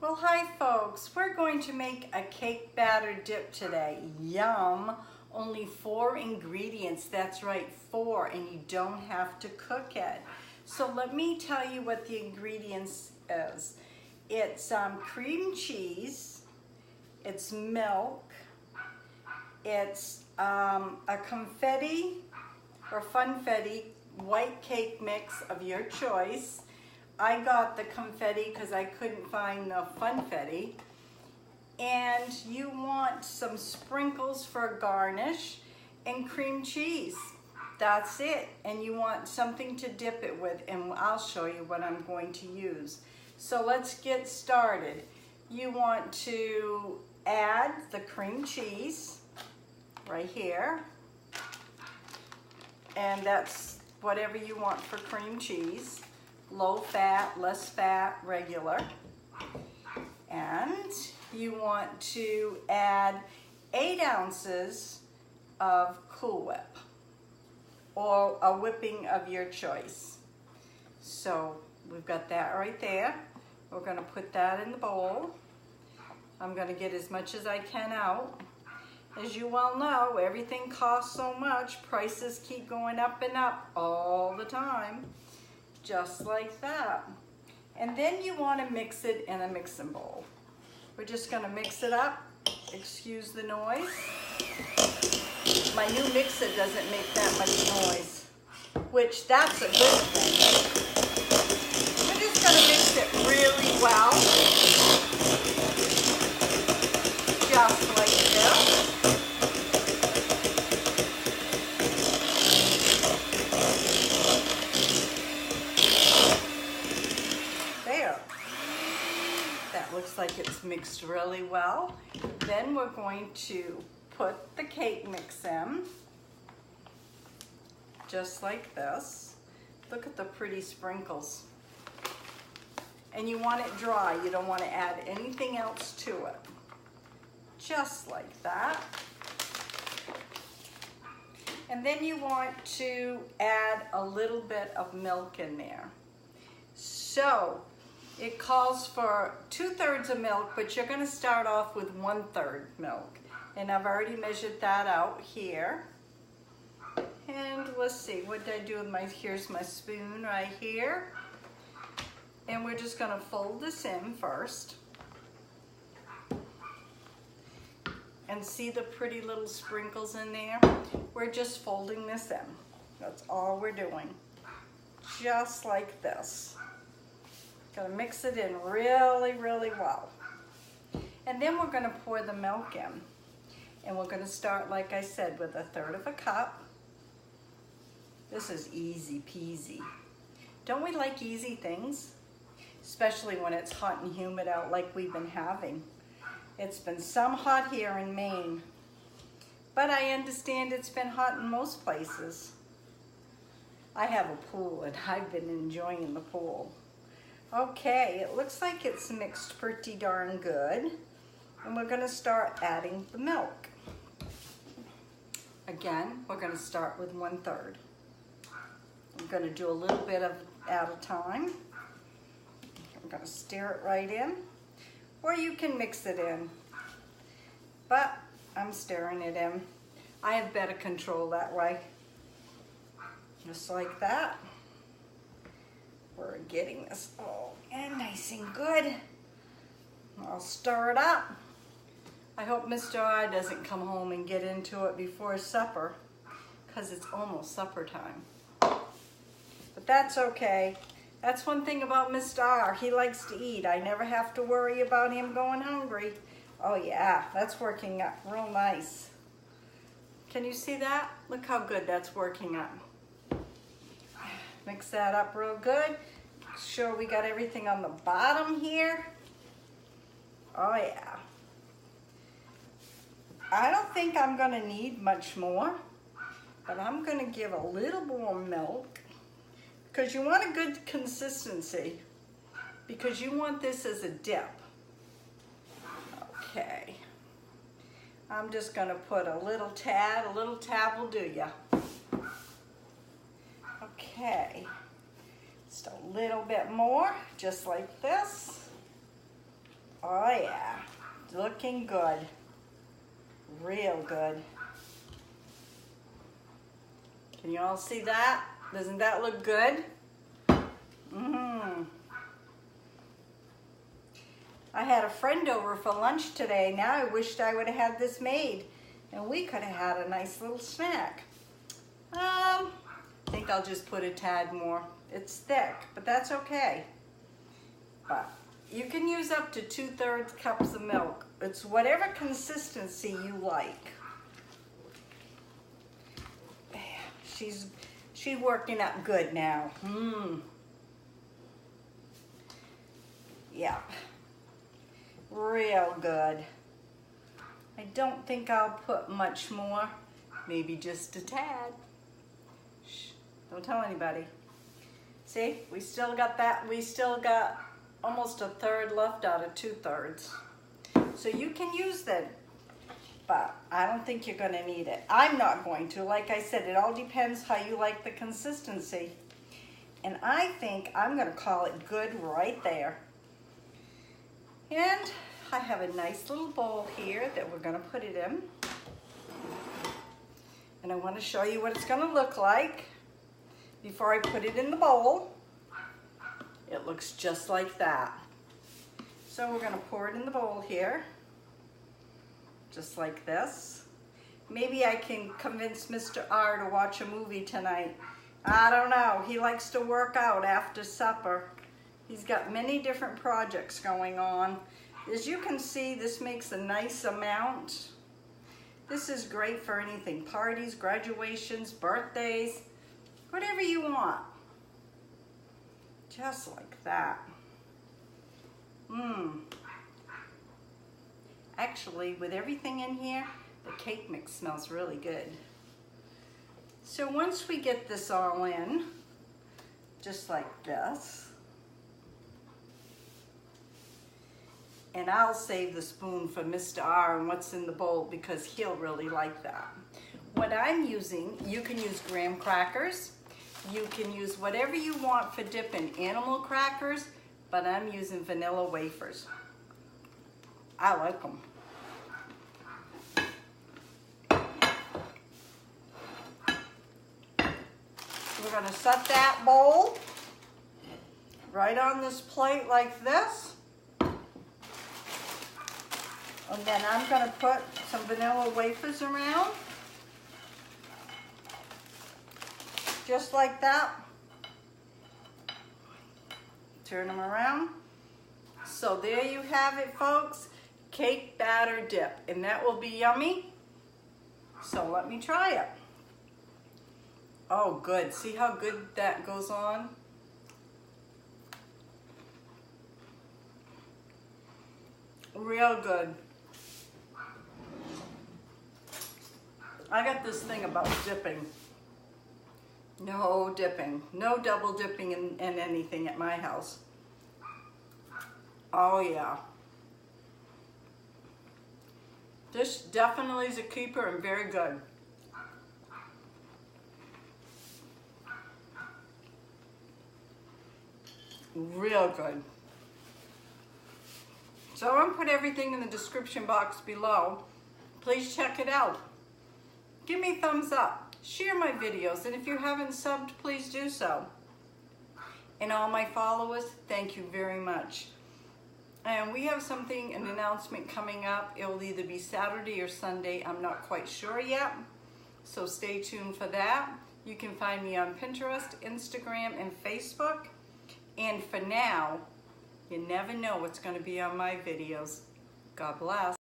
Well, hi folks. We're going to make a cake batter dip today. Yum! Only 4 ingredients. That's right, 4, and you don't have to cook it. So let me tell you what the ingredients is. It's cream cheese, it's milk, it's a confetti or funfetti white cake mix of your choice. I got the confetti because I couldn't find the funfetti. And you want some sprinkles for a garnish and cream cheese. That's it. And you want something to dip it with, and I'll show you what I'm going to use. So let's get started. You want to add the cream cheese right here. And that's whatever you want for cream cheese. Low fat, less fat, regular. And you want to add 8 ounces of Cool Whip or a whipping of your choice. So we've got that right there. We're going to put that in the bowl. I'm going to get as much as I can out. As you well know, everything costs so much. Prices keep going up and up all the time. Just like that. And then you want to mix it in a mixing bowl. We're just going to mix it up. Excuse the noise. My new mixer doesn't make that much noise, which that's a good thing. We're just going to mix it really well. Just like this. Looks like it's mixed really well. Then we're going to put the cake mix in, just like this. Look at the pretty sprinkles. And you want it dry. You don't want to add anything else to it. Just like that. And then you want to add a little bit of milk in there. So it calls for 2/3 of milk, but you're going to start off with 1/3 milk. And I've already measured that out here. And let's see, what did I do with here's my spoon right here. And we're just going to fold this in first. And see the pretty little sprinkles in there? We're just folding this in. That's all we're doing. Just like this. Gonna mix it in really, really well. And then we're gonna pour the milk in. And we're gonna start, like I said, with 1/3 of a cup. This is easy peasy. Don't we like easy things? Especially when it's hot and humid out like we've been having. It's been some hot here in Maine. But I understand it's been hot in most places. I have a pool and I've been enjoying the pool. Okay, it looks like it's mixed pretty darn good. And we're going to start adding the milk. Again, we're going to start with 1/3. I'm going to do a little bit of at a time. I'm going to stir it right in. Or you can mix it in. But I'm stirring it in. I have better control that way. Just like that. We're getting this all in nice and good. I'll stir it up. I hope Mr. R doesn't come home and get into it before supper, because it's almost supper time. But that's okay. That's one thing about Mr. R. He likes to eat. I never have to worry about him going hungry. Oh yeah, that's working up real nice. Can you see that? Look how good that's working up. Mix that up real good. Make sure we got everything on the bottom here. Oh yeah. I don't think I'm gonna need much more, but I'm gonna give a little more milk because you want a good consistency, because you want this as a dip. Okay. I'm just gonna put a little tad will do ya. Okay, just a little bit more, just like this. Oh yeah, looking good. Real good. Can you all see that? Doesn't that look good? I had a friend over for lunch today. Now I wished I would have had this made and we could have had a nice little snack. I think I'll just put a tad more. It's thick, but that's okay. But you can use up to 2/3 cups of milk. It's whatever consistency you like. She's working up good now. Yep. Real good. I don't think I'll put much more. Maybe just a tad. Shh, don't tell anybody. See, we still got that. We still got almost 1/3 left out of 2/3. So you can use that, but I don't think you're gonna need it. I'm not going to. Like I said, it all depends how you like the consistency. And I think I'm gonna call it good right there. And I have a nice little bowl here that we're gonna put it in. And I wanna show you what it's gonna look like before I put it in the bowl. It looks just like that. So we're gonna pour it in the bowl here, just like this. Maybe I can convince Mr. R to watch a movie tonight. I don't know, he likes to work out after supper. He's got many different projects going on. As you can see, this makes a nice amount. This is great for anything, parties, graduations, birthdays, whatever you want. Just like that. Actually, with everything in here, the cake mix smells really good. So once we get this all in, just like this, and I'll save the spoon for Mr. R and what's in the bowl because he'll really like that. What I'm using, you can use graham crackers. You can use whatever you want for dipping, animal crackers, but I'm using vanilla wafers. I like them. We're gonna set that bowl right on this plate like this. And then I'm gonna put some vanilla wafers around. Just like that. Turn them around. So there you have it, folks. Cake batter dip. And that will be yummy. So let me try it. Oh, good. See how good that goes on? Real good. I got this thing about dipping. No dipping. No double dipping in anything at my house. Oh yeah. This definitely is a keeper and very good. Real good. So I'm going to put everything in the description box below. Please check it out. Give me a thumbs up. Share my videos. And if you haven't subbed, please do so. And all my followers, thank you very much. And we have something, an announcement coming up. It will either be Saturday or Sunday. I'm not quite sure yet. So stay tuned for that. You can find me on Pinterest, Instagram, and Facebook. And for now, you never know what's going to be on my videos. God bless.